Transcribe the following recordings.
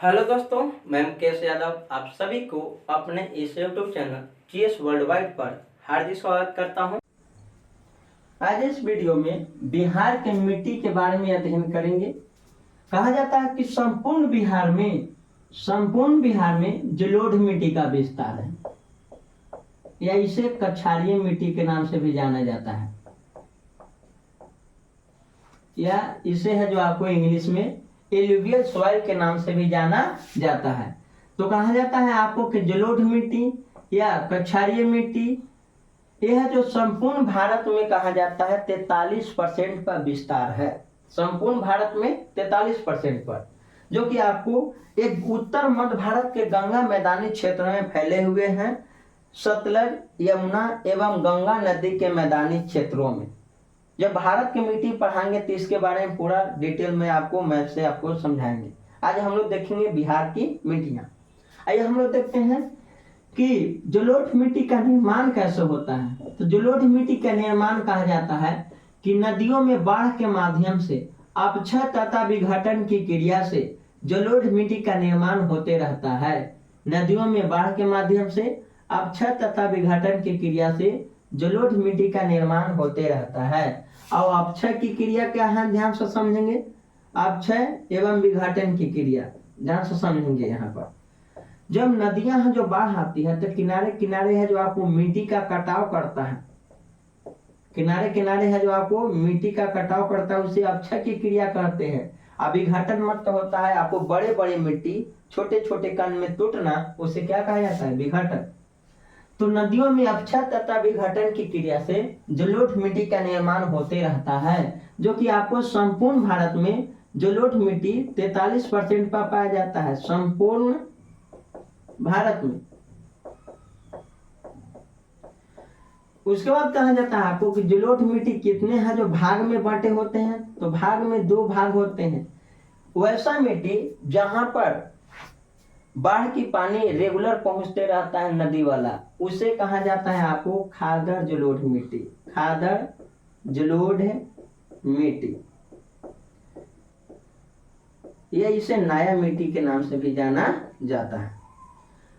Hello दोस्तों, मैं मुकेश यादव आप सभी को अपने इस YouTube channel GS world wide पर हार्दिक स्वागत करता हूं। आज इस वीडियो में बिहार के मिट्टी के बारे में अध्ययन करेंगे। कहा जाता है कि संपूर्ण बिहार में जलोढ़ मिट्टी का विस्तार है, या इसे कछारीय मिट्टी के नाम से भी जाना जाता है, या इसे है जो आपको इंग्लिश में एलुवियल सॉइल के नाम से भी जाना जाता है। तो कहा जाता है आपको कि जलोढ़ मिट्टी या कछारीय मिट्टी यह जो संपूर्ण भारत में कहा जाता है 43% का विस्तार है। संपूर्ण भारत में 43% पर, जो कि आपको एक उत्तर मध्य भारत के गंगा मैदानी क्षेत्र में फैले हुए हैं, सतलज, यमुना एवं गंगा नदी के मैदानी क्षेत्रों में। जब भारत की मिट्टी पढ़ाएंगे तो इसके बारे में पूरा डिटेल में आपको मैप से आपको समझाएंगे। आज हम लोग देखेंगे बिहार की मिट्टियां। आइए हम लोग देखते हैं कि जलोढ़ मिट्टी का निर्माण कैसे होता है। तो जलोढ़ मिट्टी का निर्माण कहा जाता है कि नदियों में बाढ़ के माध्यम से अपक्षय तथा विघटन की क्रिया से जलोढ़ मिट्टी का निर्माण होते रहता है। नदियों में बाढ़ के माध्यम से अपक्षय तथा विघटन की क्रिया से जलोढ़ मिट्टी का निर्माण होते रहता है। और अपक्षय की क्रिया क्या है, ध्यान से समझेंगे। अपक्षय एवं विघटन की क्रिया ध्यान से समझेंगे। यहाँ पर जब नदियां हैं जो बाढ़ आती है तो किनारे किनारे है जो आपको मिट्टी का कटाव करता है, किनारे किनारे है जो आपको मिट्टी का कटाव करता है, उसे अपक्षय की क्रिया कहते हैं। विघटन मत होता है आपको बड़े बड़े मिट्टी छोटे छोटे कण में टूटना, उसे क्या कहा जाता है, विघटन। तो नदियों में अपक्षय तथा विघटन की क्रिया से जलोढ़ मिट्टी का निर्माण होते रहता है, जो कि आपको संपूर्ण भारत में जलोढ़ मिट्टी 43% पर पाया जाता है। संपूर्ण भारत में। उसके बाद कहा जाता है आपको कि जलोढ़ मिट्टी कितने हैं जो भाग में बांटे होते हैं। तो भाग में 2 भाग होते हैं। वैसा मिट्टी जहां पर बाढ़ की पानी रेगुलर पहुंचते रहता है, नदी वाला, उसे कहा जाता है आपको खादर जलोढ़ मिट्टी। खादर जलोढ़ मिट्टी, या इसे नाया मिट्टी के नाम से भी जाना जाता है।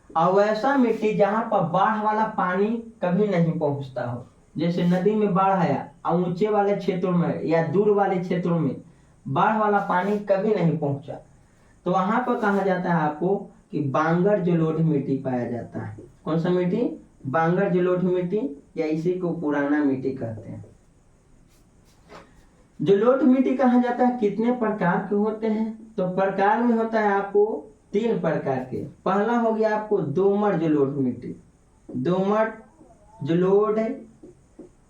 और वैसा मिट्टी जहां पर बाढ़ वाला पानी कभी नहीं पहुंचता हो, जैसे नदी में बाढ़ आया और ऊंचे वाले क्षेत्रों में या दूर वाले क्षेत्रों में बाढ़ वाला पानी कभी नहीं पहुंचा, तो वहां पर कहा जाता है आपको कि बांगर जलोढ़ मिट्टी पाया जाता है। कौन सा मिट्टी, बांगर जलोढ़ मिट्टी, या इसी को पुराना मिट्टी कहते हैं। जलोढ़ मिट्टी कहा जाता है कितने प्रकार के होते हैं। तो प्रकार में होता है आपको 3 प्रकार के। पहला हो गया आपको दोमट जलोढ़ मिट्टी। दोमट जलोढ़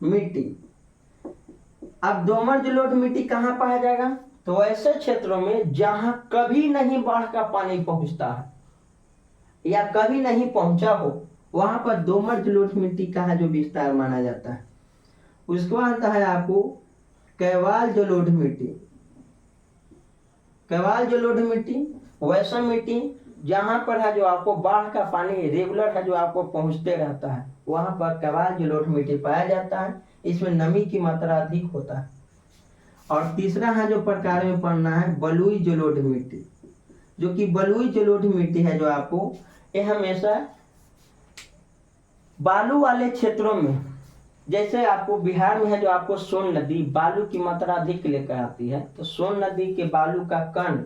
मिट्टी। अब दोमट जलोढ़ मिट्टी कहाँ पाया जाएगा, तो ऐसे क्षेत्रों में जहां कभी नहीं बाढ़ का पानी पहुंचता है या कभी नहीं पहुंचा हो, वहां पर दोमट जलोढ़ मिट्टी का है जो विस्तार माना जाता है। उसके बाद है आपको कैवाल जलोढ़ मिट्टी। कैवाल जलोढ़ मिट्टी वैसा मिट्टी जहां पर है जो आपको बाढ़ का पानी रेगुलर है जो आपको पहुंचते रहता है, वहां पर कैवाल जलोढ़ मिट्टी पाया जाता है। इसमें नमी की मात्रा अधिक होता है। और तीसरा है जो प्रकार में पढ़ना है बलुई जलोढ़ मिट्टी, जो कि बलुई जलोढ़ मिट्टी है जो आपको यह हमेशा बालू वाले क्षेत्रों में, जैसे आपको बिहार में है जो आपको सोन नदी बालू की मात्रा अधिक लेकर आती है, तो सोन नदी के बालू का कण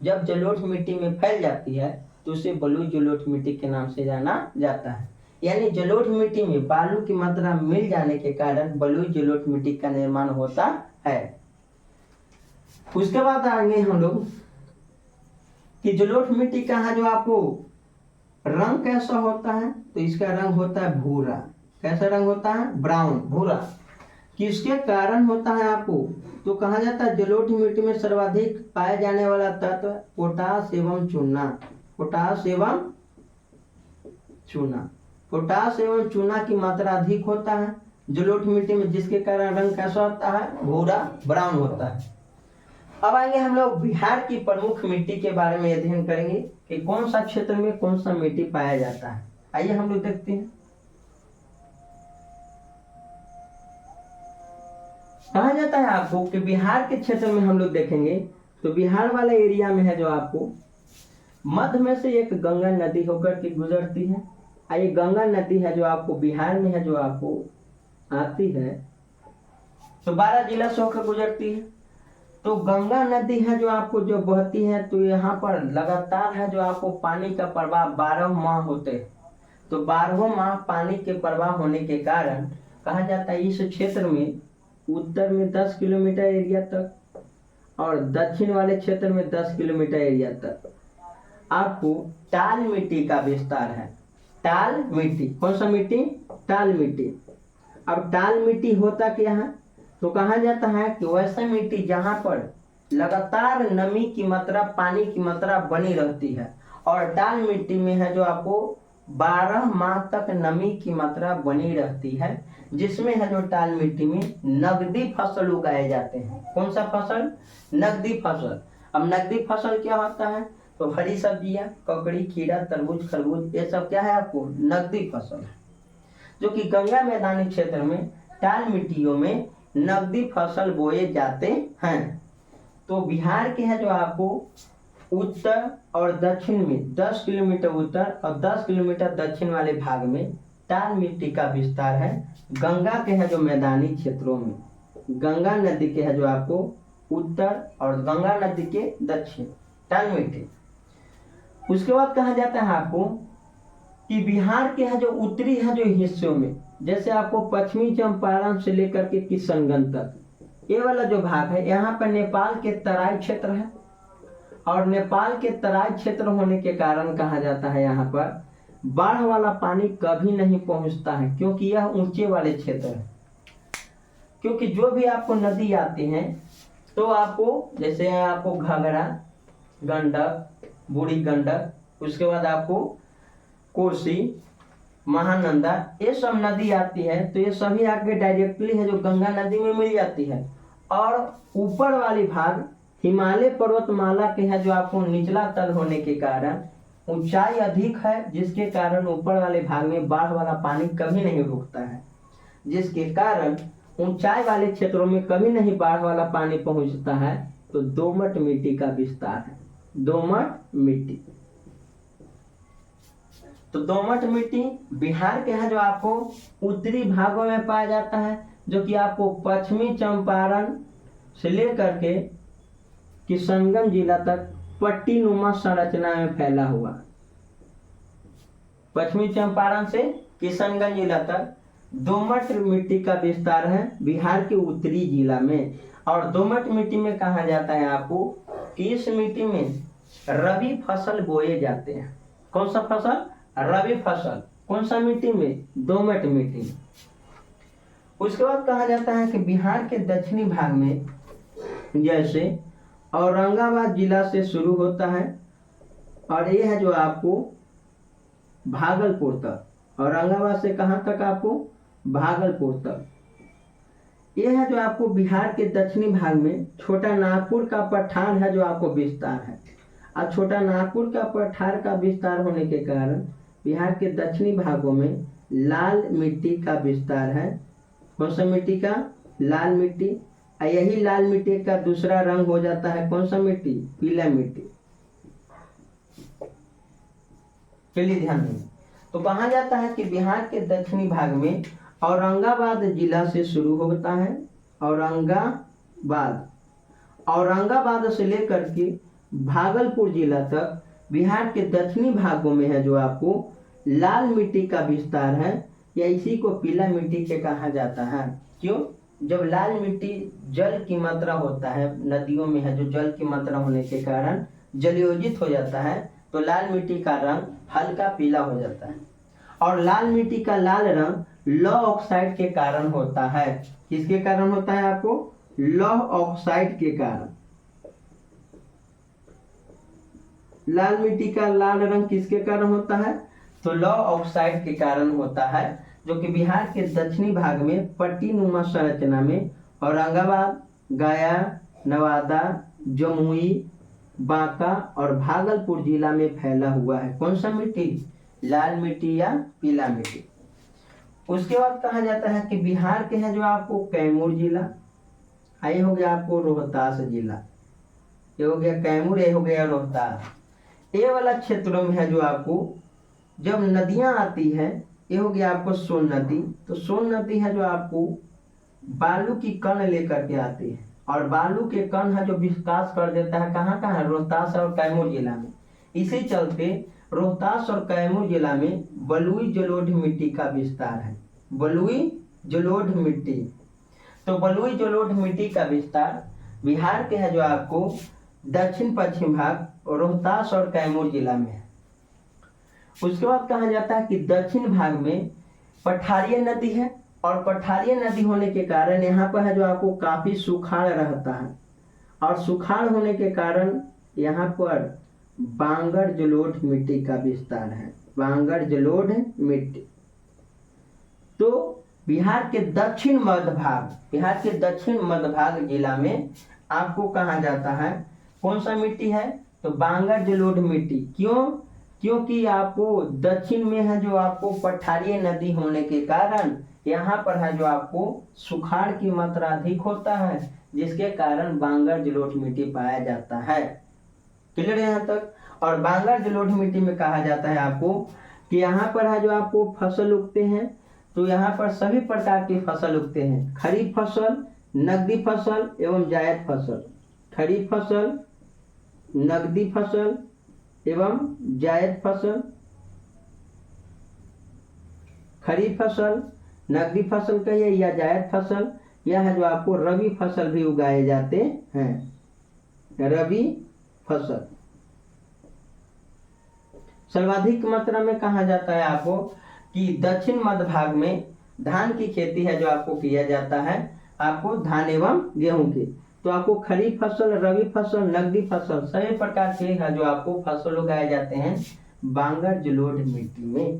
जब जलोढ़ मिट्टी में फैल जाती है तो उसे बलुई जलोढ़ मिट्टी के नाम से जाना जाता है। यानी जलोढ़ मिट्टी में बालू की मात्रा मिल जाने के कारण बलुई जलोढ़ मिट्टी का निर्माण होता है। उसके बाद आएंगे हम लोग कि जलोढ़ मिट्टी का है जो आपको रंग कैसा होता है। तो इसका रंग होता है भूरा। कैसा रंग होता है, ब्राउन, भूरा। किसके कारण होता है आपको, तो कहा जाता है जलोढ़ मिट्टी में सर्वाधिक पाए जाने वाला तत्व पोटास एवं चूना। पोटास एवं चूना। पोटास एवं चूना की मात्रा अधिक होता है जलोढ़ मिट्टी में, जिसके कारण रंग कैसा होता है, भूरा, ब्राउन होता है। अब आएंगे हम लोग बिहार की प्रमुख मिट्टी के बारे में अध्ययन करेंगे कि कौन सा क्षेत्र में कौन सा मिट्टी पाया जाता है। आइए हम लोग देखते हैं। कहा जाता है आपको कि बिहार के क्षेत्र में हम लोग देखेंगे तो बिहार वाले एरिया में है जो आपको मध्य में से एक गंगा नदी होकर के गुजरती है। ये गंगा नदी है जो आपको बिहार में है, जो आपको आती है, तो 12 जिला से होकर गुजरती है। तो गंगा नदी है जो आपको जो बहती है, तो यहाँ पर लगातार है जो आपको पानी का प्रवाह 12 माह होते हैं। तो 12 माह पानी के प्रवाह होने के कारण कहा जाता है इस क्षेत्र में उत्तर में 10 किलोमीटर एरिया तक और दक्षिण वाले क्षेत्र में 10 किलोमीटर एरिया तक आपको टाल मिट्टी का विस्तार है। टाल मिट्टी, कौन सा मिट्टी? टाल मिट्टी। अब टाल मिट्टी होता क्या है? तो कहा जाता है कि वैसा मिट्टी जहां पर लगातार नमी की मात्रा, पानी की मात्रा बनी रहती है, और टाल मिट्टी में है जो आपको 12 माह तक नमी की मात्रा बनी रहती है, जिसमें है जो टाल मिट्टी में नगदी फसल उगाए जाते हैं। कौन सा फसल? नगदी फसल। अब नगदी फसल क्या होता है? तो हरी सब्जियां, ककड़ी, खीरा, तरबूज, खरबूज, ये सब क्या है आपको? नगदी फसल है, जो कि गंगा मैदानी क्षेत्र में टाल मिट्टियों में नगदी फसल बोए जाते हैं। तो बिहार के हैं जो आपको उत्तर और दक्षिण में 10 किलोमीटर उत्तर और 10 किलोमीटर दक्षिण वाले भाग में टाल मिट्टी का विस्तार है। गंगा के हैं जो मैदानी क्षेत्रों में, गंगा नदी के है जो आपको उत्तर और गंगा नदी के दक्षिण टाल मिट्टी। उसके बाद कहा जाता है आपको कि बिहार के है जो उत्तरी है जो हिस्सों में, जैसे आपको पश्चिमी चंपारण से लेकर के किशनगंज तक, ये वाला जो भाग है, यहाँ पर नेपाल के तराई क्षेत्र है, और नेपाल के तराई क्षेत्र होने के कारण कहा जाता है यहाँ पर बाढ़ वाला पानी कभी नहीं पहुंचता है, क्योंकि यह ऊंचे वाले क्षेत्र है। क्योंकि जो भी आपको नदी आती है, तो आपको जैसे आपको घाघरा, गंडक, बूढ़ी गंडक, उसके बाद आपको कोसी, महानंदा, ये सब नदी आती है, तो ये सभी आके डायरेक्टली है जो गंगा नदी में मिल जाती है। और ऊपर वाली भाग हिमालय पर्वतमाला के है जो आपको निचला तल होने के कारण ऊंचाई अधिक है, जिसके कारण ऊपर वाले भाग में बाढ़ वाला पानी कभी नहीं रुकता है, जिसके कारण ऊंचाई वाले क्षेत्रों में कभी नहीं बाढ़ वाला पानी पहुंचता है। तो दोमट मिट्टी का विस्तार है, दोमट मिट्टी। तो दोमट मिट्टी बिहार के है जो आपको उत्तरी भागों में पाया जाता है, जो कि आपको पश्चिमी चंपारण से लेकर के किशनगंज जिला तक पट्टी नुमा संरचना में फैला हुआ। पश्चिमी चंपारण से किशनगंज जिला तक दोमट मिट्टी का विस्तार है बिहार के उत्तरी जिला में। और दोमट मिट्टी में कहा जाता है आपको कि इस मिट्टी में रबी फसल बोए जाते हैं। कौन सा फसल? रबी फसल। कौन सा मिट्टी में? दोमट मिट्टी। उसके बाद कहा जाता है कि बिहार के दक्षिणी भाग में, जैसे औरंगाबाद जिला से शुरू होता है और ये है जो आपको भागलपुर तक, औरंगाबाद से कहाँ तक आपको? भागलपुर तक। ये है जो आपको बिहार के दक्षिणी भाग में छोटा नागपुर का पठार है जो आपको विस्तार है। और छोटा नागपुर का पठार का विस्तार होने के कारण बिहार के दक्षिणी भागों में लाल मिट्टी का विस्तार है। कौन सा मिट्टी का? लाल मिट्टी। यही लाल मिट्टी का दूसरा रंग हो जाता है कौन सा मिट्टी? पीला मिट्टी। चलिए ध्यान दें। तो कहा जाता है कि बिहार के दक्षिणी भाग में औरंगाबाद जिला से शुरू होता है। औरंगाबाद से लेकर के भागलपुर जिला तक बिहार के दक्षिणी भागों में है जो आपको लाल मिट्टी का विस्तार है, या इसी को पीला मिट्टी के कहा जाता है। क्यों? जब लाल मिट्टी जल की मात्रा होता है, नदियों में है जो जल की मात्रा होने के कारण जलयोजित हो जाता है, तो लाल मिट्टी का रंग हल्का पीला हो जाता है। और लाल मिट्टी का लाल रंग लौह ऑक्साइड के कारण होता है। किसके कारण होता है आपको? लौह ऑक्साइड के कारण। लाल मिट्टी का लाल रंग किसके कारण होता है? तो लौह ऑक्साइड के कारण होता है, जो कि बिहार के दक्षिणी भाग में पट्टी नुमा संरचना में औरंगाबाद, गया, नवादा, जमुई, बांका और भागलपुर जिला में फैला हुआ है। कौन सा मिट्टी? लाल मिट्टी या पीला मिट्टी। उसके बाद कहा जाता है कि बिहार के हैं जो आपको कैमूर जिला, ये हो गया आपको रोहतास जिला, ये हो गया कैमूर, ये हो गया रोहतास। ये वाला क्षेत्रों में है जो आपको जब नदियां आती है, ये हो गया आपको सोन नदी। तो सोन नदी है जो आपको बालू की कण लेकर के आती है, और बालू के कण है जो विकास कर देता है कहाँ कहाँ, रोहतास और कैमूर जिला में। इसी चलते रोहतास और कैमूर जिला में बलुई जलोढ़ मिट्टी का विस्तार है, बलुई जलोढ़ मिट्टी। तो बलुई जलोढ़ मिट्टी का विस्तार बिहार के है जो आपको दक्षिण पश्चिम भाग रोहतास और कैमूर जिला में है। उसके बाद कहा जाता है कि दक्षिण भाग में पठारिया नदी है, और पठारिया नदी होने के कारण यहाँ पर है जो आपको काफी सुखाड़ रहता है, और सुखाड़ होने के कारण यहाँ पर बांगर जलोढ़ मिट्टी का विस्तार है, बांगर जलोढ़ मिट्टी। तो बिहार के दक्षिण मध्य भाग, बिहार के दक्षिण मध्य भाग जिला में आपको कहा जाता है कौन सा मिट्टी है, तो बांगर जलोढ़ मिट्टी। क्यों? क्योंकि आपको दक्षिण में है जो आपको पठारिया नदी होने के कारण यहाँ पर है जो आपको सुखाड़ की मात्रा अधिक होता है, जिसके कारण बांगर जलोढ़ मिट्टी पाया जाता है। क्लियर है यहाँ तक? और बांगर जलोढ़ मिट्टी में कहा जाता है आपको कि यहाँ पर है जो आपको फसल उगते हैं, तो यहाँ पर सभी प्रकार की फसल उगते हैं, खरीफ फसल, नकदी फसल एवं जायद फसल। खरीफ फसल, नकदी फसल एवं जायद फसल। खरीफ फसल, नकदी फसल कहिए या जायद फसल, यह है जो आपको रबी फसल भी उगाए जाते हैं, रबी फसल। सर्वाधिक मात्रा में कहा जाता है आपको कि दक्षिण मध्य भाग में धान की खेती है जो आपको किया जाता है, आपको धान एवं गेहूं की। तो आपको खरीफ फसल, रबी फसल, नकदी फसल सभी प्रकार के है जो आपको फसल उगाए जाते हैं बांगर जलोढ़ मिट्टी में,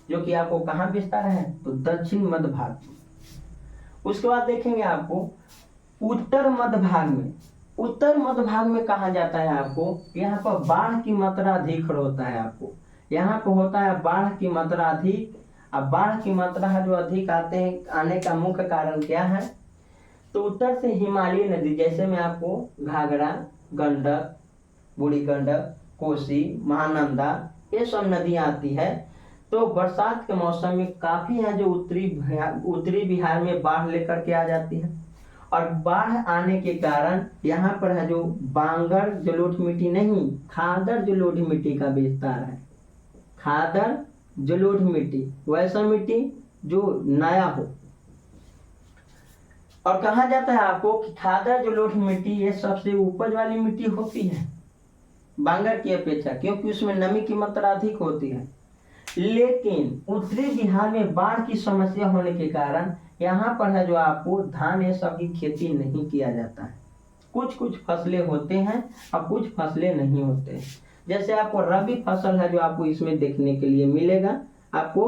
जो कि आपको कहाँ विस्तार है, तो दक्षिण मध्य भाग। उसके बाद देखेंगे आपको उत्तर मध्य भाग में, उत्तर मध्य भाग में कहा जाता है आपको यहाँ पर बाढ़ की मात्रा अधिक होता है, आपको यहाँ पर होता है बाढ़ की मात्रा अधिक। अब बाढ़ की मात्रा है जो अधिक आने का मुख्य कारण क्या है, तो उत्तर से हिमालयी नदी, जैसे में आपको घाघरा, गंडक, बूढ़ी गंडक, कोसी, महानंदा, ये सब नदियां आती है। तो बरसात के मौसम में काफी है जो उत्तरी बिहार में बाढ़ लेकर के आ जाती है, और बाढ़ आने के कारण यहाँ पर है जो बांगर जलोढ़ मिट्टी नहीं, खादर जलोढ़ मिट्टी का विस्तार है। खादर जलोढ़ मिट्टी, वैसा मिट्टी जो नया हो। और कहा जाता है आपको कि खादर जलोढ़ मिट्टी ये सबसे उपज वाली मिट्टी होती है बांगर की अपेक्षा, क्योंकि उसमें नमी की मात्रा अधिक होती है। लेकिन उत्तरी बिहार में बाढ़ की समस्या होने के कारण यहाँ पर है जो आपको धान ये सब की खेती नहीं किया जाता है। कुछ कुछ फसलें होते हैं और कुछ फसलें नहीं होते हैं। जैसे आपको रबी फसल है जो आपको इसमें देखने के लिए मिलेगा आपको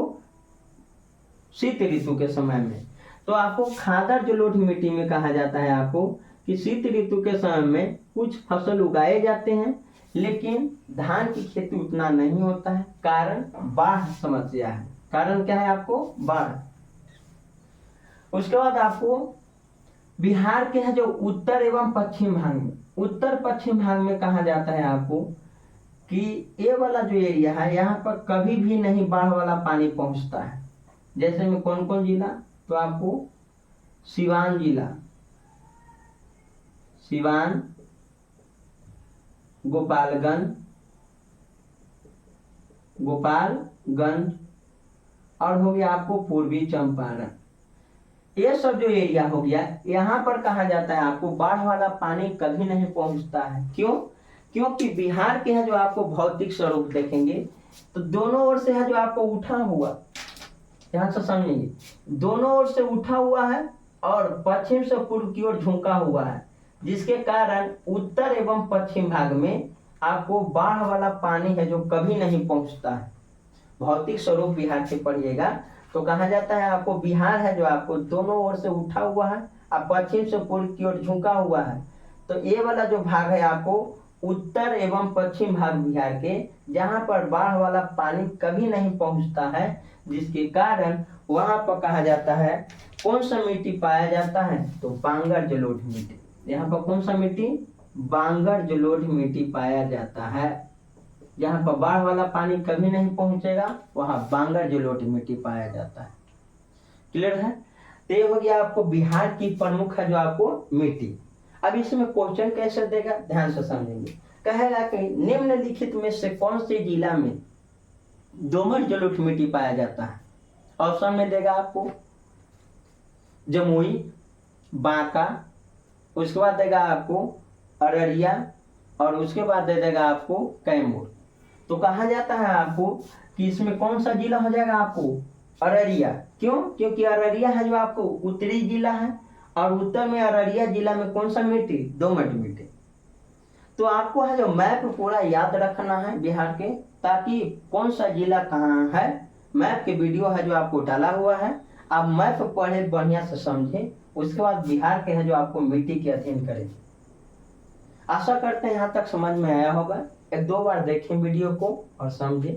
शीत ऋतु के समय में। तो आपको खादर जलोढ़ मिट्टी में कहा जाता है आपको कि शीत ऋतु के समय में कुछ फसल उगाए जाते हैं, लेकिन धान की खेती उतना नहीं होता है, कारण बाढ़ समस्या है। कारण क्या है आपको, बाढ़। उसके बाद आपको बिहार के है जो उत्तर एवं पश्चिम भाग में, उत्तर पश्चिम भाग में कहा जाता है आपको कि ये वाला जो एरिया है यहाँ पर कभी भी नहीं बाढ़ वाला पानी पहुंचता है। जैसे में कौन कौन जिला, तो आपको सिवान जिला, सिवान, गोपालगंज और हो गया आपको पूर्वी चंपारण। ये सब जो एरिया हो गया, यहाँ पर कहा जाता है आपको बाढ़ वाला पानी कभी नहीं पहुंचता है। क्यों? क्योंकि बिहार के है जो आपको भौतिक स्वरूप देखेंगे तो दोनों ओर से है जो आपको उठा हुआ, ध्यान से समझेंगे, दोनों ओर से उठा हुआ है और पश्चिम से पूर्व की ओर झुका हुआ है, जिसके कारण उत्तर एवं पश्चिम भाग में आपको बाढ़ वाला पानी है जो कभी नहीं पहुंचता है। भौतिक स्वरूप बिहार से पढ़िएगा तो कहा जाता है आपको बिहार है जो आपको दोनों ओर से उठा हुआ है और पश्चिम से पूर्व की ओर झुका हुआ है। तो ये वाला जो भाग है आपको उत्तर एवं पश्चिम भाग बिहार के, जहाँ पर बाढ़ वाला पानी कभी नहीं पहुंचता है, जिसके कारण वहां पर कहा जाता है कौन सा मिट्टी पाया जाता है, तो बांगर जलोढ़ मिट्टी। यहाँ पर कौन सा मिट्टी, बांगर जलोढ़ मिट्टी पाया जाता है। जहाँ पर बाढ़ वाला पानी कभी नहीं पहुंचेगा वहाँ बांगर जलोढ़ मिट्टी पाया जाता है। क्लियर है? तो ये हो गया आपको बिहार की प्रमुख है जो आपको मिट्टी। अब इसमें क्वेश्चन कैसे देगा, ध्यान से समझेंगे। कहेगा कि निम्नलिखित में से कौन से जिला में दोमट जलोढ़ मिट्टी पाया जाता है। ऑप्शन में देगा आपको जमुई, बांका, उसके बाद देगा आपको अररिया और उसके बाद दे देगा आपको कैमूर। तो कहा जाता है आपको कि इसमें कौन सा जिला हो जाएगा आपको अररिया। क्यों? क्योंकि अररिया है जो आपको उत्तरी जिला है और उत्तर में अररिया जिला में कौन सा मिट्टी, दोमट मिट्टी। तो आपको है जो मैप पूरा याद रखना है बिहार के, ताकि कौन सा जिला कहाँ है। मैप के वीडियो है जो आपको डाला हुआ है, आप मैप पढ़े बढ़िया से समझे, उसके बाद बिहार के है जो आपको मिट्टी के अध्ययन करें। आशा करते हैं यहाँ तक समझ में आया होगा। एक दो बार देखें वीडियो को और समझें।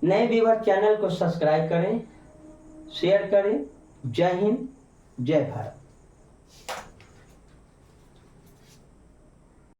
नए व्यूअर चैनल को सब्सक्राइब करें, शेयर करें। जय हिंद, जय भारत।